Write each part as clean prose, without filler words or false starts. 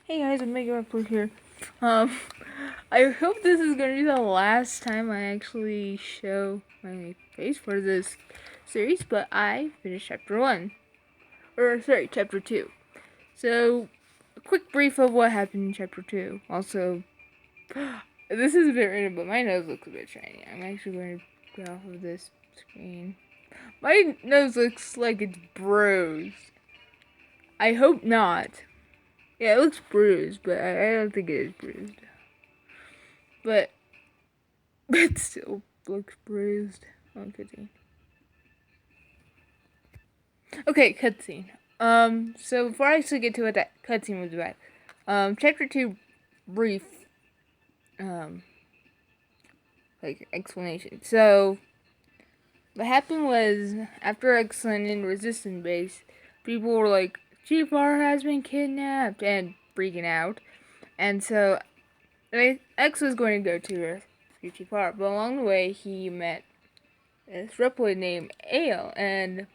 Hey guys, I'm Megaman here. I hope this is gonna be the last time I actually show my face for this series, but I finished chapter 1. Chapter 2. So, a quick brief of what happened in chapter 2. Also, this is a bit random, but my nose looks a bit shiny. I'm actually going to get off of this screen. My nose looks like it's bruised. I hope not. Yeah, it looks bruised, but I don't think it is bruised. But it still looks bruised. Oh, cutscene. Okay, cutscene. So before I actually get to what that cutscene was about, chapter 2, brief, explanation. So, what happened was, after Epsilon in Resistance Base, people were like, Chief R has been kidnapped, and freaking out. And so, X was going to go to rescue Chief R, but along the way, he met this Reploid named Alie, and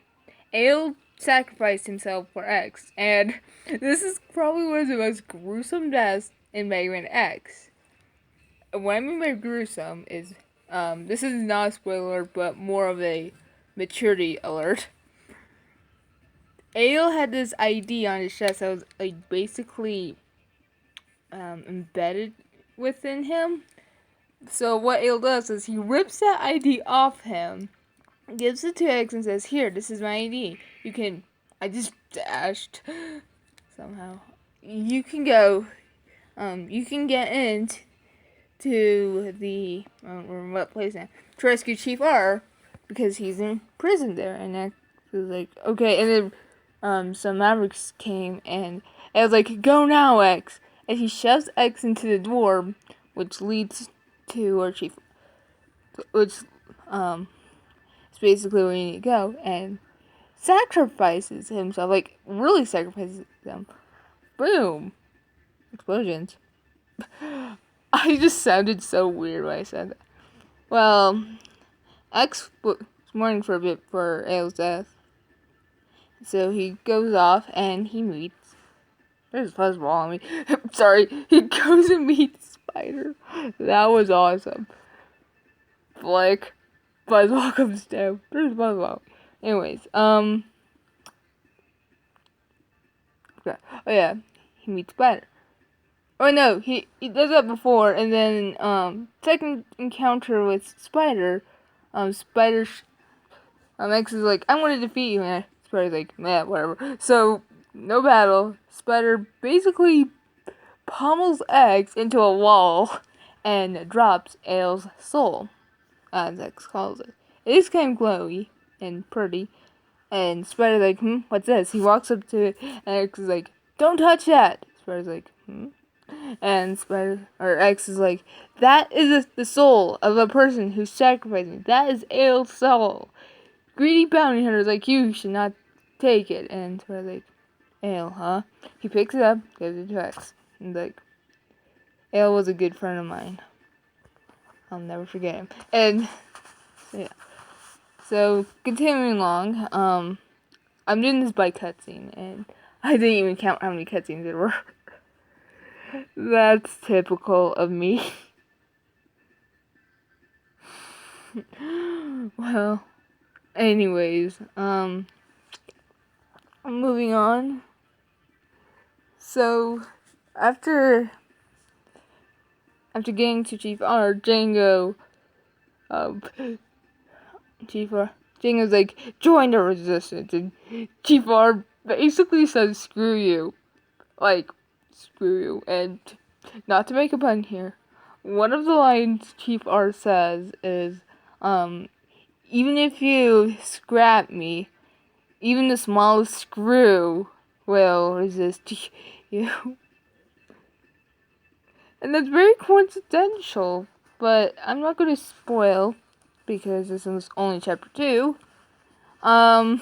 Alie sacrificed himself for X, and this is probably one of the most gruesome deaths in Megaman X. What I mean by gruesome is, this is not a spoiler, but more of a maturity alert. Alie had this ID on his chest that was basically embedded within him. So what Alie does is he rips that ID off him, gives it to X and says, "Here, this is my ID. You can." I just dashed somehow. You can go. You can get into the remote place now to rescue Chief R because he's in prison there. And X was like, "Okay." And then some Mavericks came and it was like, "Go now, X!" And he shoves X into the door, which leads to our Chief, which it's basically where you need to go, and sacrifices himself, really sacrifices them. Boom! Explosions. I just sounded so weird when I said that. Well, X was mourning for a bit for Alie's death. So he goes off and he meets... There's a fuzzball on me. Sorry. He goes and meets Spider. That was awesome. Fuzzball comes down. There's Fuzzball. Anyways, okay. Oh yeah, he meets Spider. Oh no, he does that before, and then second encounter with Spider, Spider, X is like, "I'm gonna defeat you," and Spider's like, "Meh, whatever." So no battle. Spider basically pummels X into a wall and drops Alie's soul, as X calls it. It is kind of glowy and pretty. And Spider's like, what's this? He walks up to it, and X is like, "Don't touch that!" Spider's like, And X is like, "That is the soul of a person who's sacrificing. That is Alie's soul. Greedy bounty hunters like you should not take it." And Spider's like, "Alie, huh?" He picks it up, gives it to X. And like, Alie was a good friend of mine. I'll never forget him. And, yeah. So, continuing along, I'm doing this by cutscene, and I didn't even count how many cutscenes there were. That's typical of me. Well, anyways, moving on. So, after getting to Chief R, Django's like, "Join the resistance," and Chief R basically says, "Screw you." Screw you. And not to make a pun here, one of the lines Chief R says is, "Even if you scrap me, even the smallest screw will resist you." And that's very coincidental, but I'm not going to spoil because this is only chapter 2. So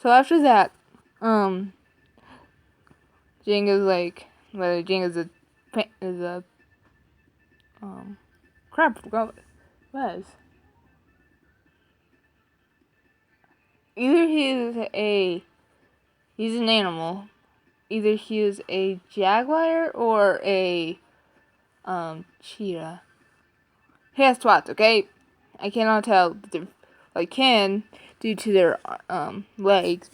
after that, Django's like, whether Django's crap, I forgot what it was. Either he's an animal, either he is a jaguar or a cheetah. He has spots, okay? I cannot tell. I can due to their legs,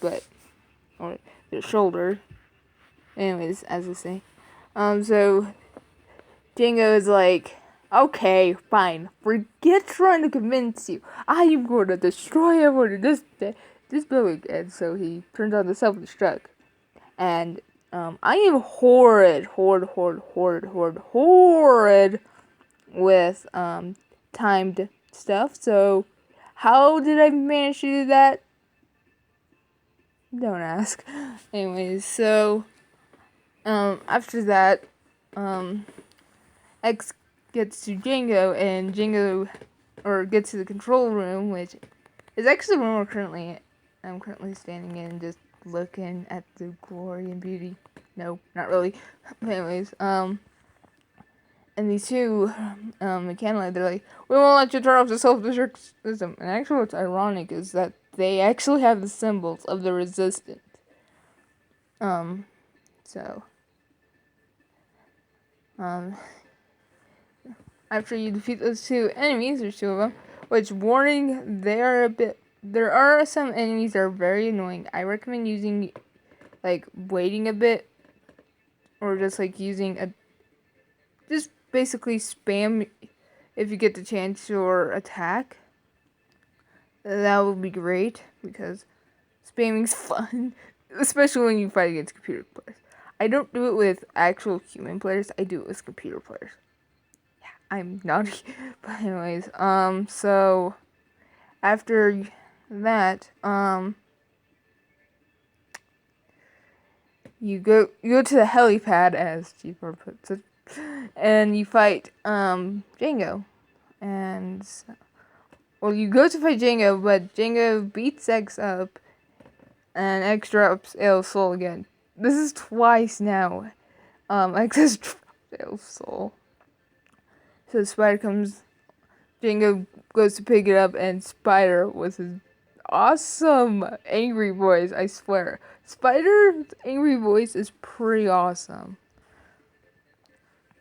or their shoulder. Anyways, as I say, so Django is like, okay, fine, forget trying to convince you. I am going to destroy everyone in this building. And so he turns on the self-destruct. And I am horrid with timed stuff. So how did I manage to do that? Don't ask. Anyways, so after that, X gets to Django, and Django gets to the control room, which is actually the room I'm currently standing in, just looking at the glory and beauty. No, not really. But anyways, and these two mechanics, they're like, we won't let you turn off the self-destruct system. And actually, what's ironic is that they actually have the symbols of the resistance. So after you defeat those two enemies, there's two of them, which, warning, there are some enemies that are very annoying. I recommend waiting a bit, or just just basically spam if you get the chance or attack. That would be great, because spamming's fun, especially when you fight against computer players. I don't do it with actual human players, I do it with computer players. Yeah, I'm naughty. But anyways, so after that, you go to the helipad, as Jeffry puts it, and you fight Django. And you go to fight Django, but Django beats X up, and X drops Ale's soul again. This is twice now. X has dropped Ale's soul. So Spider comes, Django goes to pick it up, and Spider, with his awesome angry voice, I swear, Spider's angry voice is pretty awesome.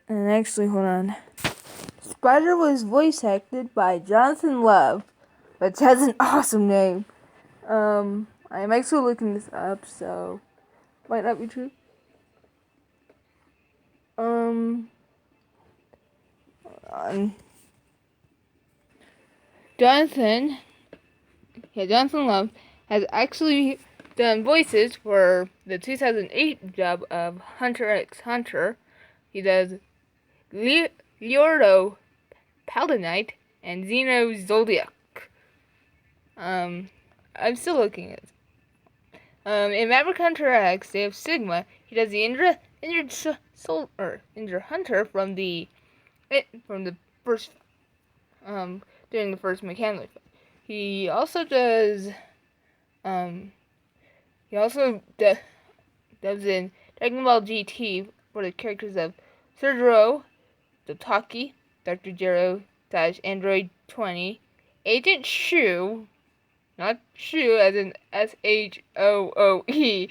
And actually, hold on. Spider was voice acted by Jonathan Love, which has an awesome name. I'm actually looking this up, so might not be true. Jonathan Love has actually done voices for the 2008 dub of Hunter x Hunter. He does Leordo Paladinite and Xeno Zodiac. I'm still looking at it. In Maverick Hunter X, they have Sigma. He does the Injured Hunter from the first during the first mechanic. He also does does in Dragon Ball GT for the characters of Surgero, Dotaki, Dr. Jero / Android 20, Agent Shu, not Shu as in SHOOE,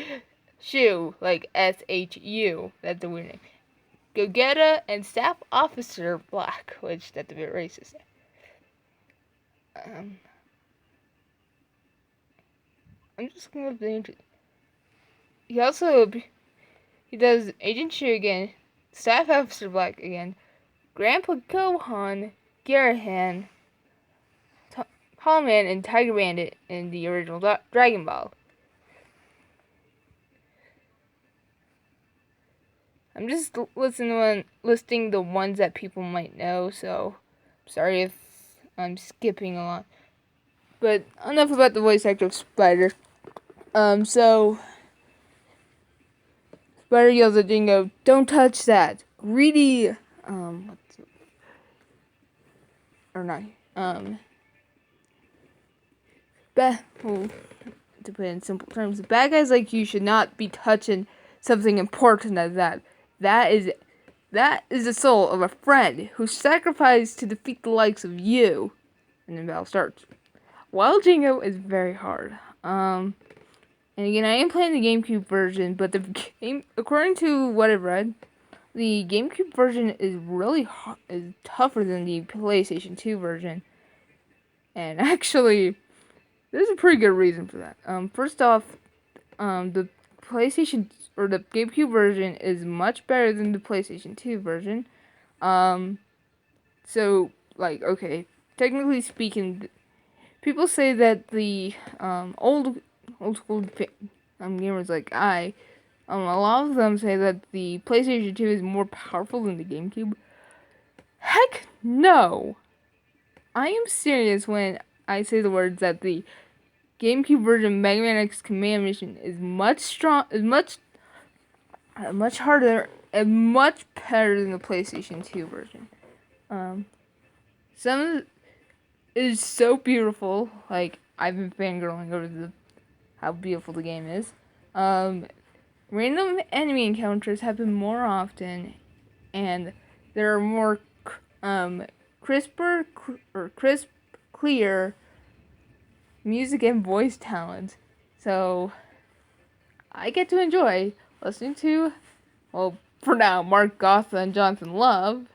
Shu like SHU, that's a weird name. Gatha and Staff Officer Black, which that's a bit racist. I'm just looking up the name. He does Agent Shu again, Staff Officer Black again, Grandpa Gohan, Garahan, Tallman, and Tiger Bandit in the original Dragon Ball. I'm just listing the ones that people might know, so sorry if I'm skipping a lot. But enough about the voice actor of Spider. So Spider yells at Django, "Don't touch that!" Greedy, to put it in simple terms, bad guys like you should not be touching something important as that. That is the soul of a friend who sacrificed to defeat the likes of you. And then battle starts. Wild Django is very hard. And again, I am playing the GameCube version, but the game, according to what I've read, the GameCube version is really is tougher than the PlayStation 2 version. And actually, there's a pretty good reason for that. First off, the PlayStation or the GameCube version is much better than the PlayStation 2 version. So like, okay, technically speaking, people say that the old school gamers like a lot of them say that the PlayStation 2 is more powerful than the GameCube. Heck no! I am serious when I say the words that the GameCube version Megaman X Command Mission is much harder and much better than the PlayStation 2 version. Some of it is so beautiful. Like, I've been fangirling over how beautiful the game is. Random enemy encounters happen more often, and there are more clear music and voice talent. So I get to enjoy listening to, well, for now, Mark Gatha and Jonathan Love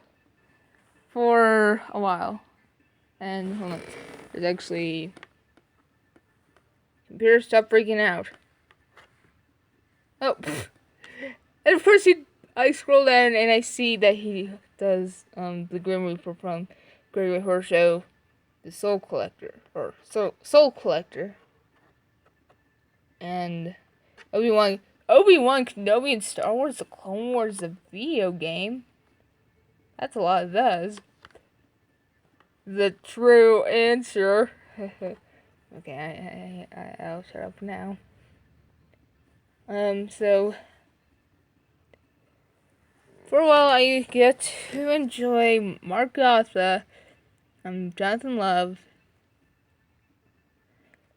for a while. And hold on, there's actually computer stop freaking out. Oh, and of course I scroll down and I see that he does the Grim Reaper from Great Horror Show, the Soul Collector, or Soul Collector, and Obi-Wan Kenobi in Star Wars: The Clone Wars, the video game. That's a lot of those. The true answer. Okay, I'll shut up now. So for a while I get to enjoy Mark Gatha, Jonathan Love,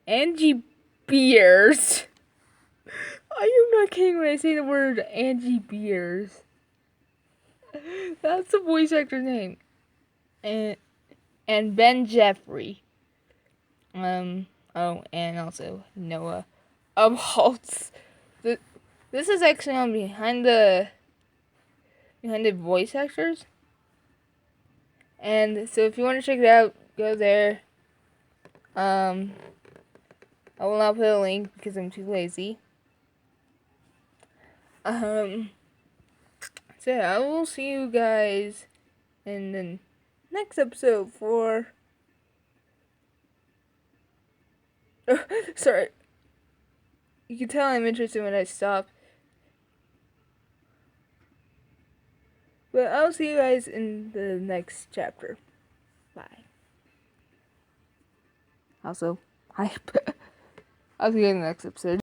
Angie Beers. I am not kidding when I say the word Angie Beers. That's the voice actor's name. And Ben Jeffry. Oh, and also Noah Upholtz. This is actually on behind the voice actors. And so if you want to check it out, go there. I will not put a link because I'm too lazy. So yeah, I will see you guys in the next episode for... Sorry. You can tell I'm interested when I stop. But I'll see you guys in the next chapter. Bye. Also, hi. I'll see you in the next episode.